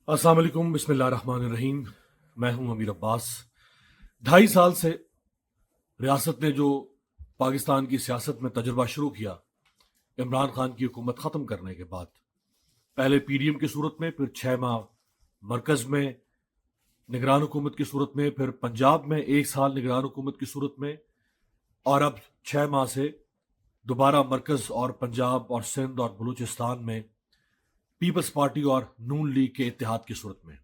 السلام علیکم، بسم اللہ الرحمن الرحیم۔ میں ہوں امیر عباس۔ 2.5 سال سے ریاست نے جو پاکستان کی سیاست میں تجربہ شروع کیا عمران خان کی حکومت ختم کرنے کے بعد، پہلے پی ڈی ایم کی صورت میں، پھر 6 ماہ مرکز میں نگران حکومت کی صورت میں، پھر پنجاب میں 1 سال نگران حکومت کی صورت میں، اور اب 6 ماہ سے دوبارہ مرکز اور پنجاب اور سندھ اور بلوچستان میں پیپلز پارٹی اور نون لیگ کے اتحاد کی صورت میں۔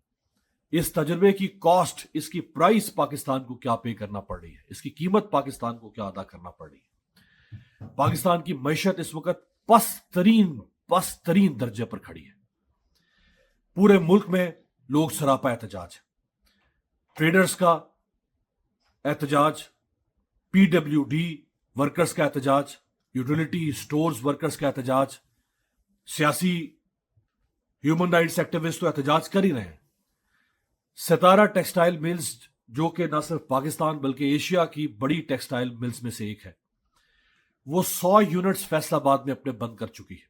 اس تجربے کی کاسٹ، اس کی پرائس پاکستان کو کیا پے کرنا پڑ رہی ہے، اس کی قیمت پاکستان کو کیا ادا کرنا پڑ رہی ہے۔ پاکستان کی معیشت اس وقت پست ترین درجے پر کھڑی ہے۔ پورے ملک میں لوگ سراپا احتجاج، ٹریڈرز کا احتجاج، پی ڈبلیو ڈی ورکرز کا احتجاج، یوٹیلیٹی سٹورز ورکرز کا احتجاج، سیاسی ہیومن رائٹس ایکٹیوسٹ تو احتجاج کر ہی رہے ہیں۔ ستارہ ٹیکسٹائل ملز، جو کہ نہ صرف پاکستان بلکہ ایشیا کی بڑی ٹیکسٹائل ملز میں سے ایک ہے، وہ 100 یونٹس فیصل آباد میں اپنے بند کر چکی ہے،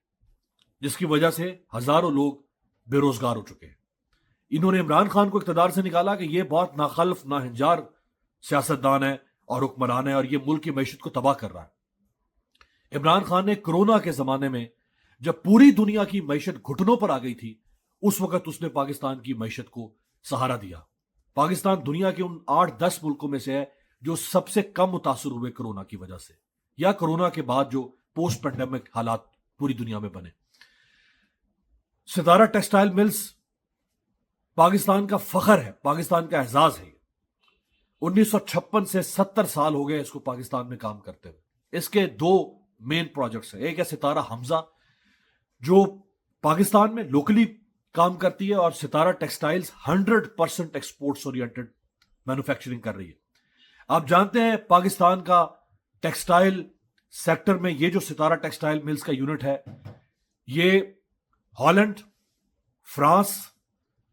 جس کی وجہ سے ہزاروں لوگ بے روزگار ہو چکے ہیں۔ انہوں نے عمران خان کو اقتدار سے نکالا کہ یہ بہت ناخلف ناہنجار سیاستدان ہے اور حکمران ہے، اور یہ ملک کی معیشت کو تباہ کر رہا ہے۔ عمران خان نے کرونا کے زمانے میں، جب پوری دنیا کی معیشت گھٹنوں پر آ گئی تھی، اس وقت اس نے پاکستان کی معیشت کو سہارا دیا۔ پاکستان دنیا کے ان 8-10 ملکوں میں سے ہے جو سب سے کم متاثر ہوئے کرونا کی وجہ سے، یا کرونا کے بعد جو پوسٹ پینڈیمک حالات پوری دنیا میں بنے۔ ستارہ ٹیکسٹائل ملز پاکستان کا فخر ہے، پاکستان کا اعزاز ہے۔ 1956 سے 70 سال ہو گئے اس کو پاکستان میں کام کرتے ہوئے۔ اس کے 2 مین پروجیکٹس ہیں۔ ایک ہے ستارہ حمزہ، جو پاکستان میں لوکلی کام کرتی ہے، اور ستارہ ٹیکسٹائلز 100% ایکسپورٹس اورینٹڈ مینوفیکچرنگ کر رہی ہے۔ آپ جانتے ہیں پاکستان کا ٹیکسٹائل سیکٹر میں یہ جو ستارہ ٹیکسٹائل ملز کا یونٹ ہے، یہ ہالینڈ، فرانس،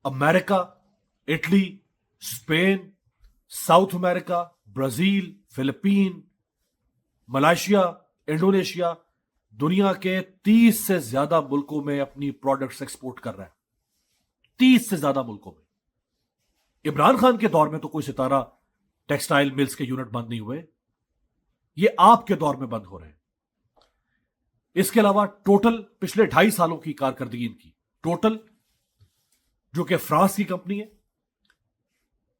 امریکہ، اٹلی، اسپین، ساؤتھ امریکہ، برازیل، فلپین، ملائیشیا، انڈونیشیا، دنیا کے 30 سے زیادہ ملکوں میں اپنی پروڈکٹس ایکسپورٹ کر رہا ہے۔ 30 سے زیادہ ملکوں میں۔ عمران خان کے دور میں تو کوئی ستارہ ٹیکسٹائل ملز کے یونٹ بند نہیں ہوئے، یہ آپ کے دور میں بند ہو رہے ہیں۔ اس کے علاوہ ٹوٹل پچھلے 2.5 سالوں کی کارکردگی ان کی ٹوٹل، جو کہ فرانس کی کمپنی ہے،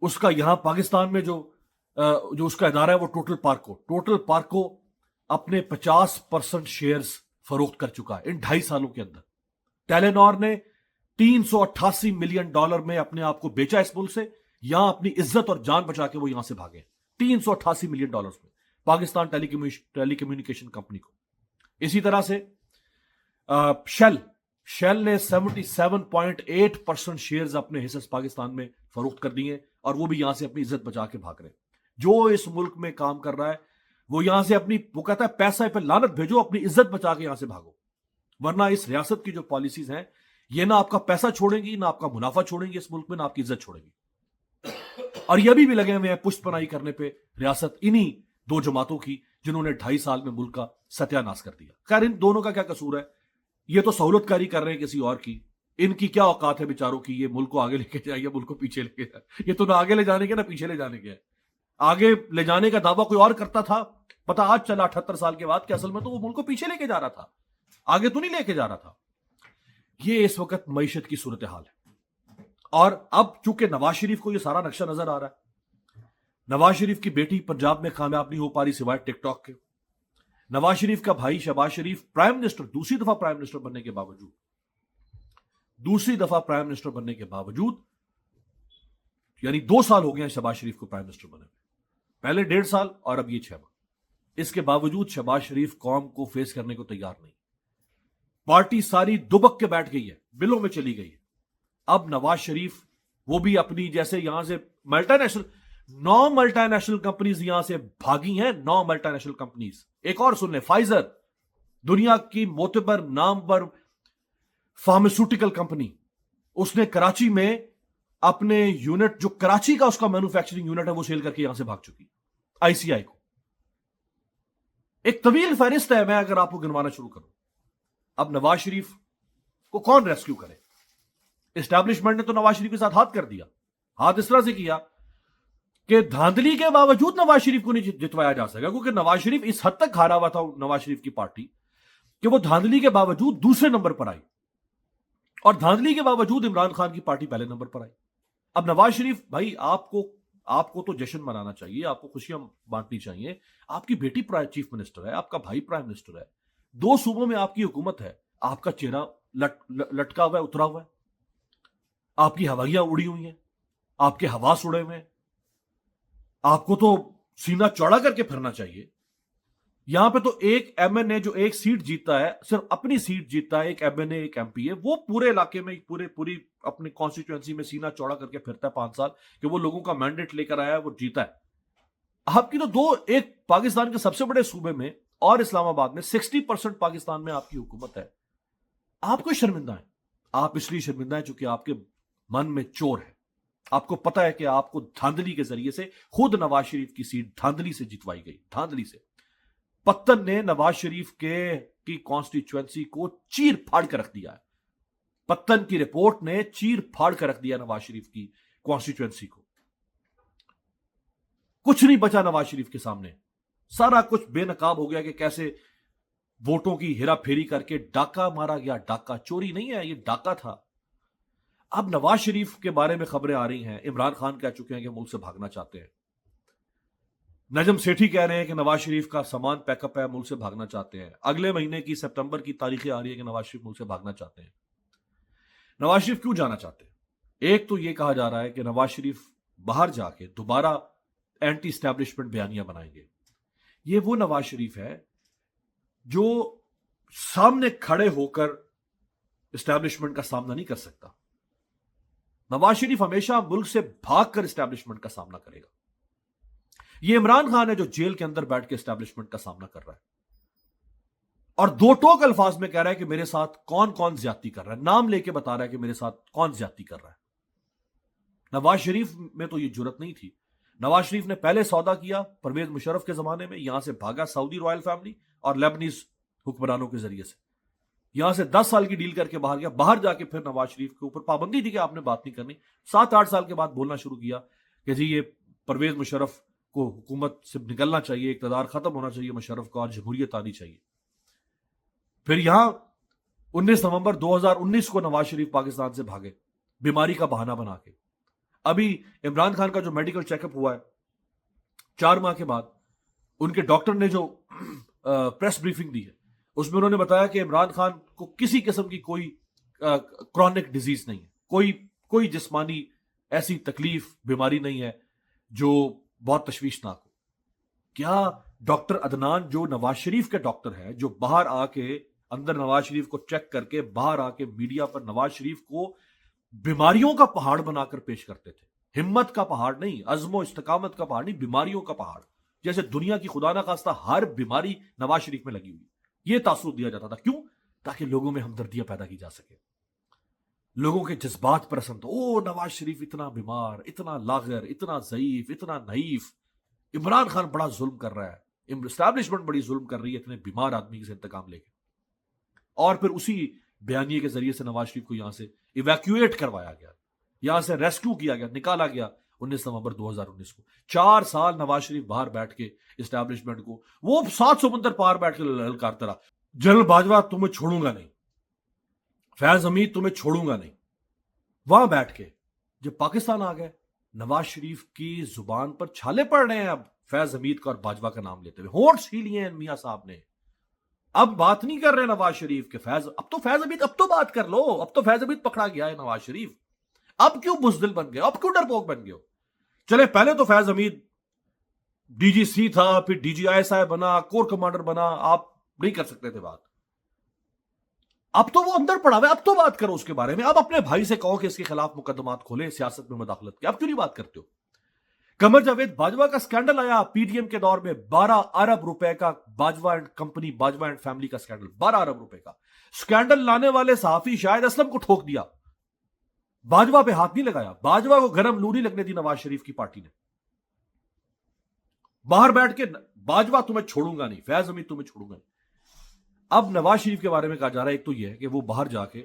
اس کا یہاں پاکستان میں جو اس کا ادارہ ہے وہ ٹوٹل پارکو اپنے 50% شیئرز فروخت کر چکا ہے ان 2.5 سالوں کے اندر۔ ٹیلینور نے $388 ملین میں اپنے آپ کو بیچا اس ملک سے، یہاں اپنی عزت اور جان بچا کے وہ یہاں سے بھاگے۔ $388 ملین میں پاکستان ٹیلی کمیونیکیشن کمپنی کو۔ اسی طرح سے شیل نے 77.8% شیئرز اپنے حصص پاکستان میں فروخت کر دیے، اور وہ بھی یہاں سے اپنی عزت بچا کے بھاگ رہے ہیں۔ جو اس ملک میں کام کر رہا ہے وہ یہاں سے وہ کہتا ہے پیسہ پہ لعنت بھیجو، اپنی عزت بچا کے یہاں سے بھاگو، ورنہ اس ریاست کی جو پالیسیز ہیں یہ نہ آپ کا پیسہ چھوڑیں گی، نہ آپ کا منافع چھوڑیں گی اس ملک میں، نہ آپ کی عزت چھوڑیں گی۔ اور یہ بھی لگے ہوئے ہیں پشت پناہی کرنے پہ ریاست انہی 2 جماعتوں کی، جنہوں نے 2.5 سال میں ملک کا ستیہ ناش کر دیا۔ خیر، ان دونوں کا کیا قصور ہے؟ یہ تو سہولت کاری کر رہے ہیں کسی اور کی۔ ان کی کیا اوقات ہے بیچاروں کی، یہ ملک کو آگے لے کے جائے یا ملک کو پیچھے لے کے جائے؟ یہ تو نہ آگے لے جانے کے نہ پیچھے لے جانے کے ہے۔ آگے لے جانے کا دعویٰ کوئی اور کرتا تھا، پتا آج چلا 78 سال کے بعد کہ اصل میں تو وہ ملک کو پیچھے لے کے جا رہا تھا، آگے تو نہیں لے کے جا رہا تھا۔ یہ اس وقت معیشت کی صورتحال ہے۔ اور اب چونکہ نواز شریف کو یہ سارا نقشہ نظر آ رہا ہے، نواز شریف کی بیٹی پنجاب میں کامیاب نہیں ہو پا رہی سوائے ٹک ٹاک کے، نواز شریف کا بھائی شہباز شریف پرائم منسٹر، دوسری دفعہ پرائم منسٹر بننے کے باوجود یعنی 2 سال ہو گئے ہیں شہباز شریف کو پرائم منسٹر بنے، پہلے 1.5 سال اور اب یہ 6 ماہ۔ اس کے باوجود شہباز شریف قوم کو فیس کرنے کو تیار نہیں۔ پارٹی ساری دبک کے بیٹھ گئی ہے، بلوں میں چلی گئی ہے۔ اب نواز شریف وہ بھی اپنی، جیسے یہاں سے 9 ملٹا نیشنل کمپنیز یہاں سے بھاگی ہیں، 9 ملٹا نیشنل کمپنیز۔ ایک اور سن لیں، فائزر، دنیا کی معتبر نامور فارماسیوٹیکل کمپنی، اس نے کراچی میں اپنے یونٹ، جو کراچی کا اس کا مینوفیکچرنگ یونٹ ہے، وہ سیل کر کے یہاں سے بھاگ چکی، ICI کو۔ ایک طویل فہرست ہے، میں اگر آپ کو گنوانا شروع کروں۔ اب نواز شریف کو کون ریسکیو کرے؟ اسٹیبلشمنٹ نے تو نواز شریف کے ساتھ ہاتھ کر دیا. ہاتھ اس طرح سے کیا کہ دھاندلی کے باوجود نواز شریف کو نہیں جتوایا جا سکا, کیونکہ نواز شریف اس حد تک ہارا ہوا تھا نواز شریف کی پارٹی کہ وہ دھاندلی کے باوجود دوسرے نمبر پر آئی, اور دھاندلی کے باوجود عمران خان کی پارٹی پہلے نمبر پر آئی. اب نواز شریف بھائی آپ کو تو جشن منانا چاہیے, آپ کو خوشیاں بانٹنی چاہیے. آپ کی بیٹی چیف منسٹر ہے, آپ کا بھائی پرائم منسٹر ہے, 2 صوبوں میں آپ کی حکومت ہے, آپ کا چہرہ لٹکا ہوا ہے, اترا ہوا ہے, آپ کی ہوائیاں اڑی ہوئی ہیں, آپ کے حواس اڑے ہوئے ہیں. آپ کو تو سینہ چوڑا کر کے پھرنا چاہیے. یہاں پہ تو ایک ایم این اے جو ایک سیٹ جیتتا ہے, صرف اپنی سیٹ جیتتا ہے, ایک ایم این اے ایک ایم پی اے, وہ پورے علاقے میں پوری اپنی کانسٹیٹوئنسی میں سینہ چوڑا کر کے پھرتا ہے 5 سال کہ وہ لوگوں کا مینڈیٹ لے کر آیا ہے, وہ جیتا ہے. آپ کی تو ایک پاکستان کے سب سے بڑے صوبے میں اور اسلام آباد میں 60% پاکستان میں آپ کی حکومت ہے. آپ کو شرمندہ ہے. آپ اس لیے شرمندہ ہیں چونکہ آپ کے من میں چور ہے. آپ کو پتا ہے کہ آپ کو دھاندلی کے ذریعے سے خود نواز شریف کی سیٹ دھاندلی سے جتوائی گئی. دھاندلی سے پتن نے نواز شریف کی کانسٹیچوئنسی کو چیر پھاڑ کر رکھ دیا ہے. پتن کی رپورٹ نے چیر پھاڑ کر رکھ دیا نواز شریف کی کانسٹیچوئنسی کو. کچھ نہیں بچا نواز شریف کے سامنے. سارا کچھ بے نقاب ہو گیا کہ کیسے ووٹوں کی ہیرا پھیری کر کے ڈاکہ مارا گیا. ڈاکہ چوری نہیں ہے, یہ ڈاکہ تھا. اب نواز شریف کے بارے میں خبریں آ رہی ہیں, عمران خان کہہ چکے ہیں کہ ملک سے بھاگنا چاہتے ہیں. نجم سیٹھی کہہ رہے ہیں کہ نواز شریف کا سامان پیک اپ ہے, ملک سے بھاگنا چاہتے ہیں. اگلے مہینے کی سپتمبر کی تاریخیں آ رہی ہے کہ نواز شریف ملک سے بھاگنا چاہتے ہیں. نواز شریف کیوں جانا چاہتے ہیں؟ ایک تو یہ کہا جا رہا ہے کہ نواز شریف باہر جا کے دوبارہ اینٹی اسٹیبلشمنٹ بیانیاں بنائیں گے. یہ وہ نواز شریف ہے جو سامنے کھڑے ہو کر اسٹیبلشمنٹ کا سامنا نہیں کر سکتا. نواز شریف ہمیشہ ملک سے بھاگ کر اسٹیبلشمنٹ کا سامنا کرے گا. یہ عمران خان ہے جو جیل کے اندر بیٹھ کے اسٹیبلشمنٹ کا سامنا کر رہا ہے, اور 2 ٹوک الفاظ میں کہہ رہا ہے کہ میرے ساتھ کون کون زیادتی کر رہا ہے. نام لے کے بتا رہا ہے کہ میرے ساتھ کون زیادتی کر رہا ہے. نواز شریف میں تو یہ جرت نہیں تھی. نواز شریف نے پہلے سودا کیا پرویز مشرف کے زمانے میں, یہاں سے بھاگا سعودی رائل فیملی اور لیبنیز حکمرانوں کے ذریعے سے, یہاں سے 10 سال کی ڈیل کر کے باہر گیا. باہر جا کے پھر نواز شریف کے اوپر پابندی تھی کہ آپ نے بات نہیں کرنی. 7-8 سال کے بعد بولنا شروع کیا کہ جی یہ پرویز مشرف کو حکومت سے نکلنا چاہیے, اقتدار ختم ہونا چاہیے مشرف کا, اور جمہوریت آنی چاہیے. پھر یہاں 19 نومبر 2019 کو نواز شریف پاکستان سے بھاگے بیماری کا بہانہ بنا کے. ابھی عمران خان کا جو میڈیکل چیک اپ ہوا ہے 4 ماہ کے بعد, ان کے ڈاکٹر نے جو پریس بریفنگ دی ہے اس میں انہوں نے بتایا کہ عمران خان کو کسی قسم کی کوئی کرونک ڈیزیز نہیں ہے, کوئی جسمانی ایسی تکلیف بیماری نہیں ہے جو بہت تشویشناک ہو. کیا ڈاکٹر عدنان جو نواز شریف کے ڈاکٹر ہے, جو باہر آ کے اندر نواز شریف کو چیک کر کے باہر آ کے میڈیا پر نواز شریف کو بیماریوں کا پہاڑ بنا کر پیش کرتے تھے, ہمت کا پہاڑ نہیں, عزم و استقامت کا پہاڑ نہیں, بیماریوں کا پہاڑ, جیسے دنیا کی خدا نہ خواستہ ہر بیماری نواز شریف میں لگی ہوئی, یہ تاثر دیا جاتا تھا. کیوں؟ تاکہ لوگوں میں ہمدردیاں پیدا کی جا سکے, لوگوں کے جذبات پسند. او نواز شریف اتنا بیمار, اتنا لاغر, اتنا ضعیف, اتنا نحیف, عمران خان بڑا ظلم کر رہا ہے, اسٹیبلشمنٹ بڑی ظلم کر رہی ہے اتنے بیمار آدمی سے انتقام لے کے. اور پھر اسی بیانیے کے ذریعے سے نواز شریف کو یہاں سے ایویکویٹ کروایا گیا, یہاں سے ریسکیو کیا گیا, نکالا گیا 19 نومبر 2019 کو. 4 سال نواز شریف باہر بیٹھ کے اسٹیبلشمنٹ کو وہ 7 سمندر پار بیٹھ کے للکارتا رہا, جنرل باجوہ تمہیں چھوڑوں گا نہیں, فیض حمید تمہیں چھوڑوں گا نہیں. وہاں بیٹھ کے جب پاکستان آ گئے, نواز شریف کی زبان پر چھالے پڑ رہے ہیں اب فیض حمید کا اور باجوہ کا نام لیتے ہوئے, ہونٹس ہی لیے ہیں میاں صاحب نے. اب بات نہیں کر رہے نواز شریف کے اب تو فیض حمید, اب تو بات کر لو, اب تو فیض حمید پکڑا گیا ہے نواز شریف, اب کیوں بزدل بن گئے, اب کیوں ڈرپوک بن گئے ہو؟ چلے پہلے تو فیض حمید ڈی جی سی تھا, پھر ڈی جی آئی صاحب بنا, کور کمانڈر بنا, آپ نہیں کر سکتے تھے بات. اب تو وہ اندر پڑا ہوا ہے, اب تو بات کرو اس کے بارے میں. اب اپنے بھائی سے کہو کہ اس کے خلاف مقدمات کھولے سیاست میں مداخلت کی, اب کیوں نہیں بات کرتے ہو؟ قمر جاوید باجوہ کا سکینڈل آیا پی ڈی ایم کے دور میں, 12 ارب روپے کا Bajwa and company, Bajwa and family کا سکینڈل, 12 ارب روپے کا سکینڈل لانے والے صحافی شاہد اسلم کو ٹھوک دیا, باجوہ پہ ہاتھ نہیں لگایا. باجوہ کو گرم لو نہیں لگنے دی نواز شریف کی پارٹی نے. باہر بیٹھ کے باجوہ تمہیں چھوڑوں گا نہیں, فیض حمید تمہیں چھوڑوں گا نہیں. اب نواز شریف کے بارے میں کہا جا رہا ہے ایک تو یہ ہے کہ وہ باہر جا کے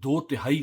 2/3